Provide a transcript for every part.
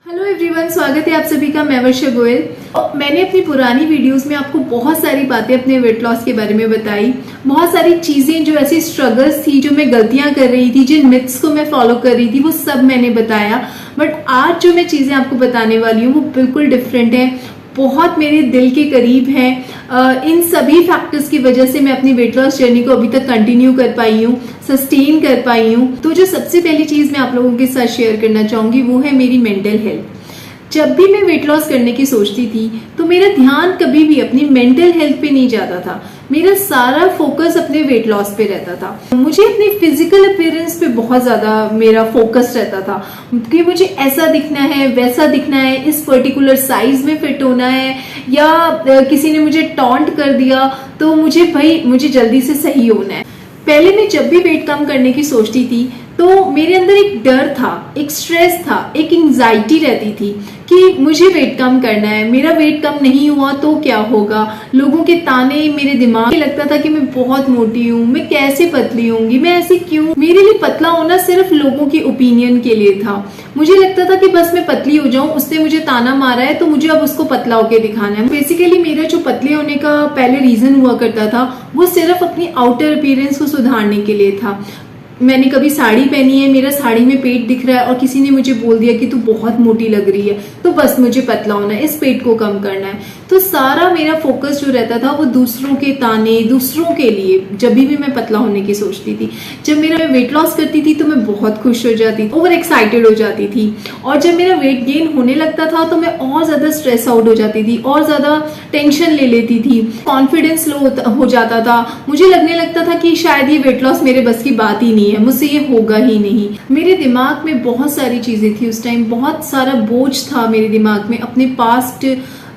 Hello everyone, स्वागत है आप सभी का। मैं वर्षा गोयल। मैंने अपनी पुरानी वीडियोस में आपको बहुत सारी बातें अपने वेट लॉस के बारे में बताई। बहुत सारी चीजें जो ऐसी स्ट्रगल्स थी, जो मैं गलतियां कर रही थी, जिन मिथ्स को मैं फॉलो कर रही थी, वो सब मैंने बताया। बट आज जो मैं चीजें आपको बताने वाली हूँ वो बिल्कुल डिफरेंट है, बहुत मेरे दिल के करीब है। इन सभी फैक्टर्स की वजह से मैं अपनी वेट लॉस जर्नी को अभी तक कंटिन्यू कर पाई हूँ, सस्टेन कर पाई हूँ। तो जो सबसे पहली चीज मैं आप लोगों के साथ शेयर करना चाहूंगी वो है मेरी मेंटल हेल्थ। जब भी मैं वेट लॉस करने की सोचती थी तो मेरा ध्यान कभी भी अपनी मेंटल हेल्थ पे नहीं जाता था। मेरा सारा फोकस अपने वेट लॉस पे रहता था। मुझे अपनी फिजिकल अपीयरेंस पे बहुत ज्यादा मेरा फोकस रहता था कि मुझे ऐसा दिखना है, वैसा दिखना है, इस पर्टिकुलर साइज में फिट होना है, या किसी ने मुझे टॉन्ट कर दिया तो मुझे जल्दी से सही होना है। पहले मैं जब भी वेट कम करने की सोचती थी तो मेरे अंदर एक डर था, एक स्ट्रेस था, एक एंजाइटी रहती थी कि मुझे वेट कम करना है, मेरा वेट कम नहीं हुआ तो क्या होगा। लोगों के ताने मेरे दिमाग में लगता था कि मैं बहुत मोटी हूँ, मैं कैसे पतली होंगी, मैं ऐसी क्यों। मेरे लिए पतला होना सिर्फ लोगों की ओपिनियन के लिए था। मुझे लगता था कि बस मैं पतली हो जाऊं, उसने मुझे ताना मारा है तो मुझे अब उसको पतला होके दिखाना है। बेसिकली मेरा जो पतले होने का पहले रीजन हुआ करता था वो सिर्फ अपनी आउटर अपीयरेंस को सुधारने के लिए था। मैंने कभी साड़ी पहनी है, मेरा साड़ी में पेट दिख रहा है और किसी ने मुझे बोल दिया कि तू बहुत मोटी लग रही है, तो बस मुझे पतला होना है, इस पेट को कम करना है। तो सारा मेरा फोकस जो रहता था वो दूसरों के ताने, दूसरों के लिए। जब भी मैं पतला होने की सोचती थी, जब मेरा वेट लॉस करती थी तो मैं बहुत खुश हो जाती थी, ओवर एक्साइटेड हो जाती थी। और जब मेरा वेट गेन होने लगता था तो मैं और ज्यादा स्ट्रेस आउट हो जाती थी, और ज्यादा टेंशन ले लेती थी, कॉन्फिडेंस लो हो जाता था। मुझे लगने लगता था कि शायद ये वेट लॉस मेरे बस की बात ही नहीं है, मुझसे ये होगा ही नहीं। मेरे दिमाग में बहुत सारी चीजें थी उस टाइम, बहुत सारा बोझ था मेरे दिमाग में, अपने पास्ट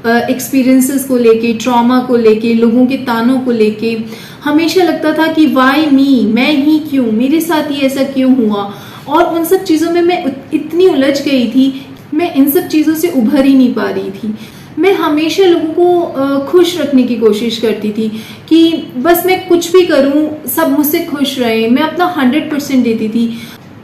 एक्सपीरियंसेस को लेके, ट्रॉमा को लेके, लोगों के तानों को लेके। हमेशा लगता था कि वाई मी, मैं ही क्यों, मेरे साथ ये ऐसा क्यों हुआ। और उन सब चीजों में मैं इतनी उलझ गई थी, मैं इन सब चीजों से उभर ही नहीं पा रही थी। मैं हमेशा लोगों को खुश रखने की कोशिश करती थी कि बस मैं कुछ भी करूं सब मुझसे खुश रहे, मैं अपना 100% देती थी।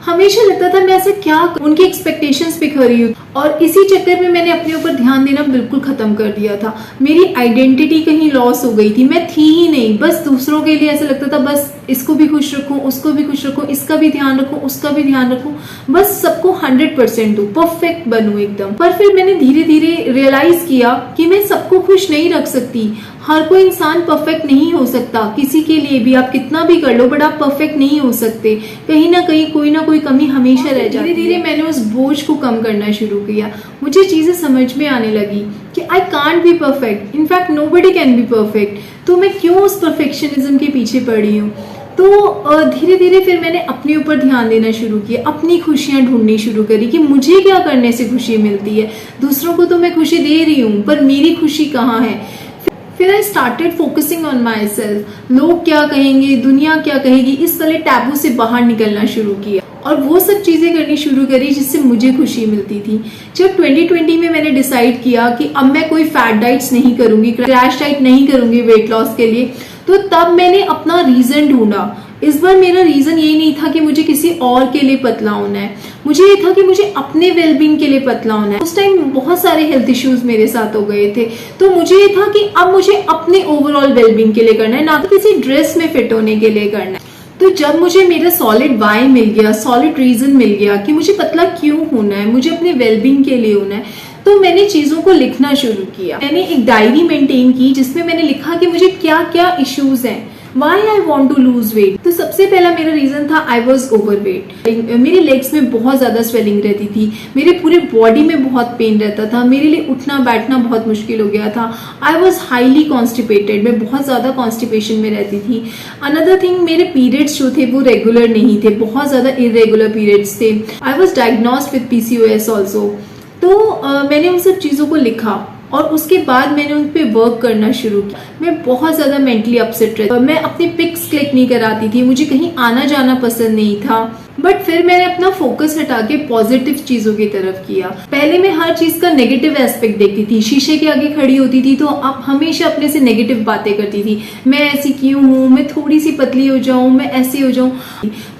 हमेशा लगता था मैं ऐसा क्या उनकी एक्सपेक्टेशंस पे खरी हूँ, और इसी चक्कर में मैंने अपने ऊपर ध्यान देना बिल्कुल खत्म कर दिया था। मेरी आइडेंटिटी कहीं लॉस हो गई थी, मैं थी ही नहीं। बस दूसरों के लिए ऐसा लगता था बस इसको भी खुश रखूं, उसको भी खुश रखूं, इसका भी ध्यान रखूं, उसका भी ध्यान रखूं, बस सबको 100% दूं, परफेक्ट बनूं एकदम। पर फिर मैंने धीरे धीरे रियलाइज किया कि मैं सबको खुश नहीं रख सकती। हर कोई इंसान परफेक्ट नहीं हो सकता, किसी के लिए भी आप कितना भी कर लो बट आप परफेक्ट नहीं हो सकते। कहीं ना कहीं कोई ना कोई कमी हमेशा रह जाती है। धीरे धीरे मैंने उस बोझ को कम करना शुरू किया। मुझे चीजें समझ में आने लगी कि I can't be perfect, in fact nobody can be perfect. तो मैं क्यों उस परफेक्शनिज्म के पीछे पड़ी हूँ। तो धीरे धीरे फिर मैंने अपने ऊपर ध्यान देना शुरू किया, अपनी खुशियां ढूंढनी शुरू करी कि मुझे क्या करने से खुशी मिलती है। दूसरों को तो मैं खुशी दे रही हूँ पर मेरी खुशी कहाँ है। फिर I started focusing on my self. लोग क्या कहेंगे, दुनिया क्या कहेगी, इस वाले टैबू से बाहर निकलना शुरू किया और वो सब चीजें करनी शुरू करी जिससे मुझे खुशी मिलती थी। जब 2020 में मैंने डिसाइड किया कि अब मैं कोई फैट डाइट्स नहीं करूंगी, क्रैश डाइट नहीं करूंगी वेट लॉस के लिए, तो तब मैंने अपना रीजन ढूंढा। इस बार मेरा रीजन ये नहीं था कि मुझे किसी और के लिए पतला होना है, मुझे ये था कि मुझे अपने वेलबींग के लिए पतला होना है। उस टाइम बहुत सारे हेल्थ इश्यूज मेरे साथ हो गए थे, तो मुझे ये था कि अब मुझे अपने ओवरऑल वेलबींग के लिए करना है, ना कि किसी ड्रेस में फिट होने के लिए करना है। तो जब मुझे मेरा सॉलिड वाई मिल गया, सॉलिड रीजन मिल गया कि मुझे पतला क्यों होना है, मुझे अपने वेलबींग के लिए होना है, तो मैंने चीजों को लिखना शुरू किया। मैंने एक डायरी मेंटेन की जिसमें मैंने लिखा कि मुझे क्या क्या इश्यूज हैं, Why I want to lose weight। तो सबसे पहला मेरा रीजन था I was overweight। मेरे लेग्स में बहुत ज्यादा स्वेलिंग रहती थी, मेरे पूरे बॉडी में बहुत पेन रहता था, मेरे लिए उठना बैठना बहुत मुश्किल हो गया था। I was highly constipated, मैं बहुत ज्यादा कॉन्स्टिपेशन में रहती थी। अनदर थिंग, मेरे पीरियड्स जो थे वो रेगुलर नहीं थे, बहुत ज्यादा इरेगुलर पीरियड्स थे। I was diagnosed with PCOS also। तो मैंने उन सब चीजों को लिखा और उसके बाद मैंने उन पे वर्क करना शुरू किया। मैं बहुत ज़्यादा मेंटली अपसेट रहती, मैं अपनी पिक्स क्लिक नहीं कराती थी, मुझे कहीं आना जाना पसंद नहीं था। बट फिर मैंने अपना फोकस हटा के पॉजिटिव चीजों की तरफ किया। पहले मैं हर चीज का नेगेटिव एस्पेक्ट देखती थी, शीशे के आगे खड़ी होती थी तो अब हमेशा अपने से नेगेटिव बातें करती थी, मैं ऐसी क्यों हूँ, मैं थोड़ी सी पतली हो जाऊं, मैं ऐसी हो जाऊं।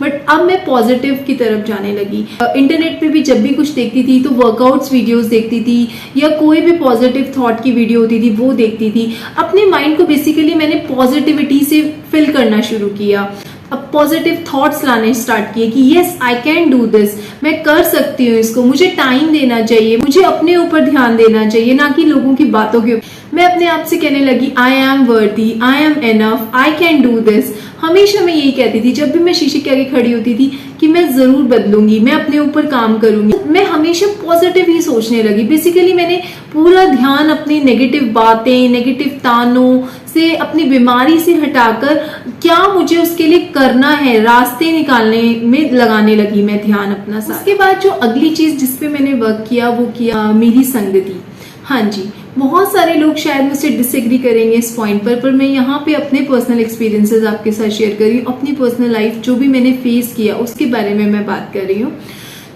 बट अब मैं पॉजिटिव की तरफ जाने लगी। इंटरनेट पे भी जब भी कुछ देखती थी तो वर्कआउट्स वीडियोस देखती थी या कोई भी पॉजिटिव थॉट की वीडियो होती थी वो देखती थी। अपने माइंड को बेसिकली मैंने पॉजिटिविटी से फिल करना शुरू किया। अब पॉजिटिव थॉट्स लाने स्टार्ट किए कि yes I can do this, मैं कर सकती हूँ इसको, मुझे टाइम देना चाहिए, मुझे अपने ऊपर ध्यान देना चाहिए ना कि लोगों की बातों के ऊपर। मैं अपने आप से कहने लगी आई एम वर्दी, I am enough, I can do this. हमेशा मैं यही कहती थी जब भी मैं शीशे के आगे खड़ी होती थी कि मैं जरूर बदलूंगी, मैं अपने ऊपर काम करूंगी। मैं हमेशा पॉजिटिव ही सोचने लगी। बेसिकली मैंने पूरा ध्यान अपनी नेगेटिव बातें, नेगेटिव तानों से, अपनी बीमारी से हटाकर क्या मुझे उसके लिए करना है, रास्ते निकालने में लगाने लगी मैं ध्यान अपना साथ। उसके बाद जो अगली चीज जिसपे मैंने वर्क किया वो किया मेरी संगति। हाँ जी, बहुत सारे लोग शायद मुझसे डिसएग्री करेंगे इस पॉइंट पर मैं यहाँ पे अपने पर्सनल एक्सपीरियंसेस आपके साथ शेयर कर रही हूँ। अपनी पर्सनल लाइफ जो भी मैंने फेस किया उसके बारे में मैं बात कर रही हूँ।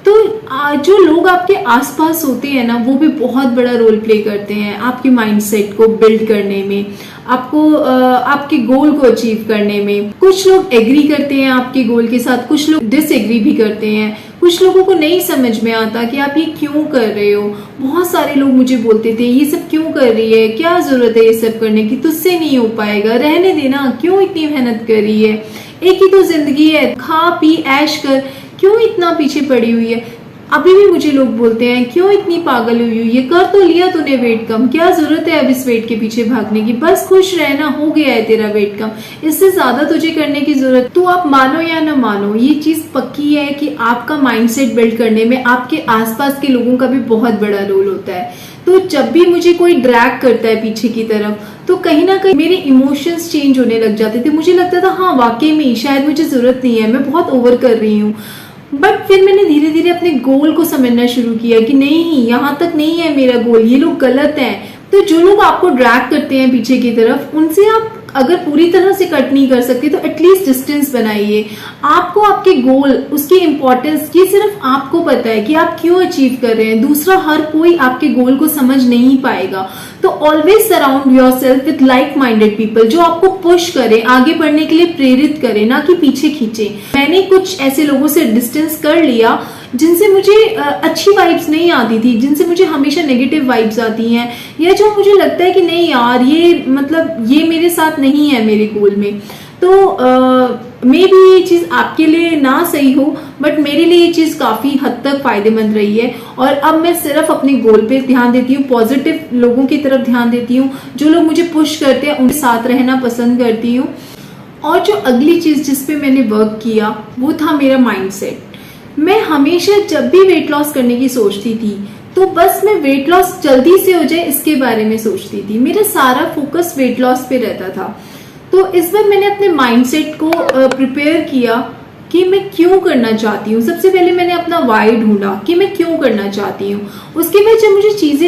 तो जो लोग आपके आसपास होते हैं ना वो भी बहुत बड़ा रोल प्ले करते हैं आपके माइंडसेट को बिल्ड करने में, आपको आपके गोल को अचीव करने में। कुछ लोग एग्री करते हैं आपके गोल के साथ, कुछ लोग डिसएग्री भी करते हैं। कुछ लोगों को नहीं समझ में आता कि आप ये क्यों कर रहे हो। बहुत सारे लोग मुझे बोलते थे ये सब क्यों कर रही है, क्या जरूरत है ये सब करने की, तुझसे नहीं हो पाएगा, रहने देना, क्यों इतनी मेहनत कर रही है, एक ही तो जिंदगी है, खा पी ऐश कर, क्यों इतना पीछे पड़ी हुई है। अभी भी मुझे लोग बोलते हैं क्यों इतनी पागल हुई हुई है, कर तो लिया तूने वेट कम, क्या जरूरत है अब इस वेट के पीछे भागने की, बस खुश रहना, हो गया है तेरा वेट कम, इससे ज्यादा तुझे करने की जरूरत। तो आप मानो या ना मानो ये चीज पक्की है कि आपका माइंडसेट बिल्ड करने में आपके आसपास के लोगों का भी बहुत बड़ा रोल होता है। तो जब भी मुझे कोई ड्रैग करता है पीछे की तरफ तो कहीं ना कहीं मेरे इमोशंस चेंज होने लग जाते थे। मुझे लगता था हाँ वाकई में शायद मुझे जरूरत नहीं है, मैं बहुत ओवर कर रही हूँ। बट फिर मैंने धीरे धीरे अपने गोल को समझना शुरू किया कि नहीं, यहाँ तक नहीं है मेरा गोल, ये लोग गलत हैं। तो जो लोग आपको ड्रैग करते हैं पीछे की तरफ उनसे आप अगर पूरी तरह से कट नहीं कर सकते तो एटलीस्ट डिस्टेंस बनाइए। आपको आपके गोल, उसकी इंपॉर्टेंस ये सिर्फ आपको पता है कि आप क्यों अचीव कर रहे हैं, दूसरा हर कोई आपके गोल को समझ नहीं पाएगा। तो always surround yourself with like minded people जो आपको पुश करे, आगे बढ़ने के लिए प्रेरित करे, ना कि पीछे खींचे। मैंने कुछ ऐसे लोगों से डिस्टेंस कर लिया जिनसे मुझे अच्छी वाइब्स नहीं आती थी, जिनसे मुझे हमेशा नेगेटिव वाइब्स आती हैं, या जो मुझे लगता है कि नहीं यार ये मतलब ये मेरे साथ नहीं है मेरे गोल में। तो मे बी ये चीज आपके लिए ना सही हो बट मेरे लिए ये चीज काफी हद तक फायदेमंद रही है। और अब मैं सिर्फ अपने गोल पे ध्यान देती हूँ, पॉजिटिव लोगों की तरफ ध्यान देती हूँ, जो लोग मुझे पुश करते हैं उनके साथ रहना पसंद करती हूँ। और जो अगली चीज जिसपे मैंने वर्क किया वो था मेरा माइंडसेट। मैं हमेशा जब भी वेट लॉस करने की सोचती थी तो बस मैं वेट लॉस जल्दी से हो जाए इसके बारे में सोचती थी, मेरा सारा फोकस वेट लॉस पे रहता था। तो इस बार मैंने अपने माइंडसेट को प्रिपेयर किया कि मैं क्यों करना चाहती हूँ। सबसे पहले मैंने अपना वाई ढूंढा कि मैं क्यों करना चाहती हूँ। उसके बाद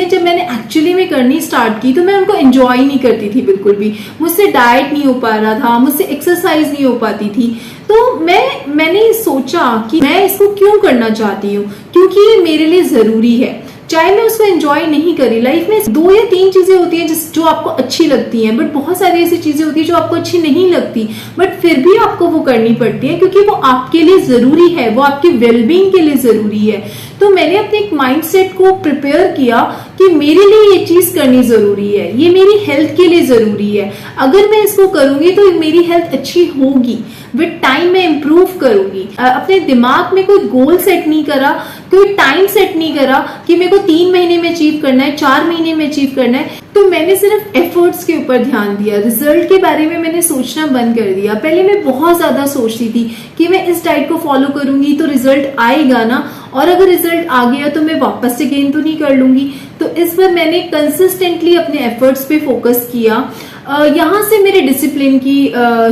जब मैंने एक्चुअली में करनी स्टार्ट की तो मैं उनको एंजॉय नहीं करती थी बिल्कुल भी। मुझसे डाइट नहीं हो पा रहा था, मुझसे एक्सरसाइज नहीं हो पाती थी। तो मैंने सोचा कि मैं इसको क्यों करना चाहती हूँ, क्योंकि ये मेरे लिए जरूरी है। चाहे मैं उसको एंजॉय नहीं करी, लाइफ में 2 या 3 चीजें होती हैं जो आपको अच्छी लगती हैं, बट बहुत सारी ऐसी चीजें होती है जो आपको अच्छी नहीं लगती, बट फिर भी आपको वो करनी पड़ती है क्योंकि वो आपके लिए जरूरी है, वो आपकी वेलबींग के लिए जरूरी है। तो मैंने अपने एक माइंडसेट को प्रिपेयर किया कि मेरे लिए ये चीज करनी जरूरी है, ये मेरी हेल्थ के लिए जरूरी है। अगर मैं इसको करूंगी तो मेरी हेल्थ अच्छी होगी, विद टाइम मैं इम्प्रूव करूंगी। अपने दिमाग में कोई गोल सेट नहीं करा, कोई टाइम सेट नहीं करा कि मेरे को 3 महीने में अचीव करना है, 4 महीने में अचीव करना है। तो मैंने सिर्फ एफर्ट्स के ऊपर ध्यान दिया, रिजल्ट के बारे में मैंने सोचना बंद कर दिया। पहले मैं बहुत ज्यादा सोचती थी कि मैं इस डाइट को फॉलो करूंगी तो रिजल्ट आएगा ना, और अगर रिजल्ट आ गया तो मैं वापस से गेन तो नहीं कर लूंगी। तो इस पर मैंने कंसिस्टेंटली अपने एफर्ट्स पे फोकस किया। यहाँ से मेरे डिसिप्लिन की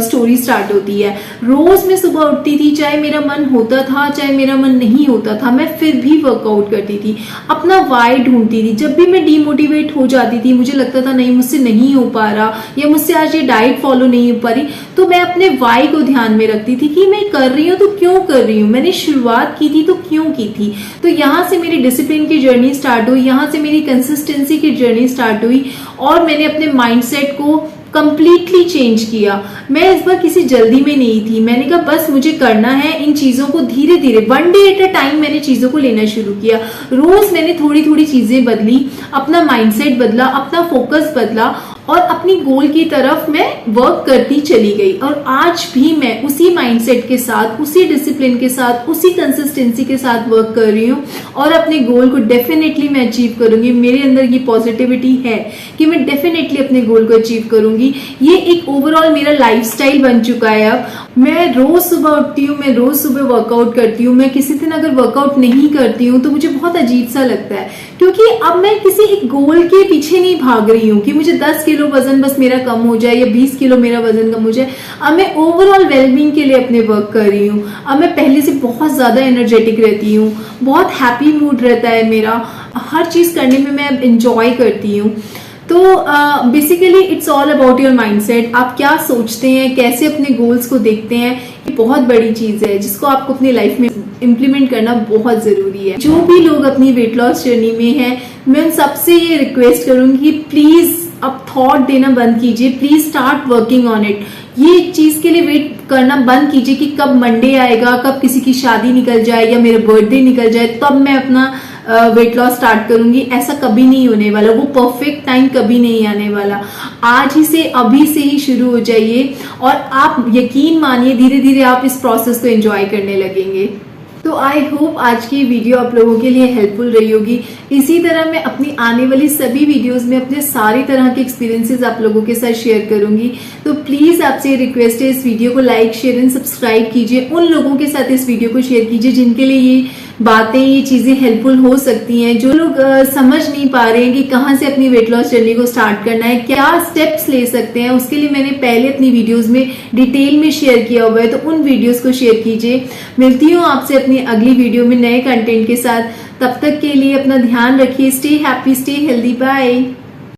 स्टोरी स्टार्ट होती है। रोज मैं सुबह उठती थी, चाहे मेरा मन होता था चाहे मेरा मन नहीं होता था, मैं फिर भी वर्कआउट करती थी, अपना वाई ढूंढती थी। जब भी मैं डीमोटिवेट हो जाती थी, मुझे लगता था नहीं मुझसे नहीं हो पा रहा या मुझसे आज ये डाइट फॉलो नहीं हो पा रही, तो मैं अपने वाई को ध्यान में रखती थी कि मैं कर रही हूँ तो क्यों कर रही हूँ, मैंने शुरुआत की थी तो क्यों की थी। तो यहाँ से मेरी डिसिप्लिन की जर्नी स्टार्ट हुई, यहाँ से मेरी कंसिस्टेंसी की जर्नी स्टार्ट हुई और मैंने अपने माइंडसेट को कंप्लीटली चेंज किया। मैं इस बार किसी जल्दी में नहीं थी, मैंने कहा बस मुझे करना है इन चीजों को धीरे धीरे, one day at a time मैंने चीजों को लेना शुरू किया। रोज मैंने थोड़ी थोड़ी चीजें बदली, अपना माइंडसेट बदला, अपना फोकस बदला और अपनी गोल की तरफ मैं वर्क करती चली गई। और आज भी मैं उसी माइंडसेट के साथ, उसी डिसिप्लिन के साथ, उसी कंसिस्टेंसी के साथ वर्क कर रही हूँ और अपने गोल को डेफिनेटली मैं अचीव करूंगी। मेरे अंदर ये पॉजिटिविटी है कि मैं डेफिनेटली अपने गोल को अचीव करूंगी। ये एक ओवरऑल मेरा लाइफस्टाइल बन चुका है। अब मैं रोज सुबह उठती हूँ, मैं रोज सुबह वर्कआउट करती हूँ। मैं किसी दिन अगर वर्कआउट नहीं करती हूँ तो मुझे बहुत अजीब सा लगता है, क्योंकि अब मैं किसी एक गोल के पीछे नहीं भाग रही हूँ कि मुझे 10 किलो वजन बस मेरा कम हो जाए या 20 किलो मेरा वजन कम हो जाए। अब मैं ओवरऑल वेलबींग के लिए अपने वर्क कर रही हूँ। अब मैं पहले से बहुत ज्यादा एनर्जेटिक रहती हूँ, बहुत हैप्पी मूड रहता है मेरा, हर चीज करने में मैं अब इंजॉय करती हूँ। तो basically it's all about your mindset. आप क्या सोचते हैं, कैसे अपने गोल्स को देखते हैं, ये बहुत बड़ी चीज है जिसको आपको अपनी लाइफ में इम्प्लीमेंट करना बहुत जरूरी है। जो भी लोग अपनी वेट लॉस जर्नी में हैं, मैं उन सबसे ये रिक्वेस्ट करूंगी प्लीज अब थॉट देना बंद कीजिए, please start working on it. ये चीज के लिए वेट करना बंद कीजिए कि कब मंडे आएगा, कब किसी की शादी निकल जाए या मेरा बर्थडे निकल जाए तब मैं अपना वेट लॉस स्टार्ट करूंगी। ऐसा कभी नहीं होने वाला, वो परफेक्ट टाइम कभी नहीं आने वाला। आज ही से, अभी से ही शुरू हो जाइए और आप यकीन मानिए धीरे धीरे आप इस प्रोसेस को एंजॉय करने लगेंगे। तो आई होप आज की वीडियो आप लोगों के लिए हेल्पफुल रही होगी। इसी तरह मैं अपनी आने वाली सभी वीडियोस में अपने सारी तरह के एक्सपीरियंसेस आप लोगों के साथ शेयर करूंगी। तो प्लीज आपसे रिक्वेस्ट है, इस वीडियो को लाइक, शेयर एंड सब्सक्राइब कीजिए। उन लोगों के साथ इस वीडियो को शेयर कीजिए जिनके लिए ये बातें, ये चीजें हेल्पफुल हो सकती हैं। जो लोग समझ नहीं पा रहे हैं कि कहाँ से अपनी वेट लॉस जर्नी को स्टार्ट करना है, क्या स्टेप्स ले सकते हैं, उसके लिए मैंने पहले अपनी वीडियोस में डिटेल में शेयर किया हुआ है, तो उन वीडियोस को शेयर कीजिए। मिलती हूँ आपसे अपनी अगली वीडियो में नए कंटेंट के साथ। तब तक के लिए अपना ध्यान रखिए। Stay happy, stay healthy, bye.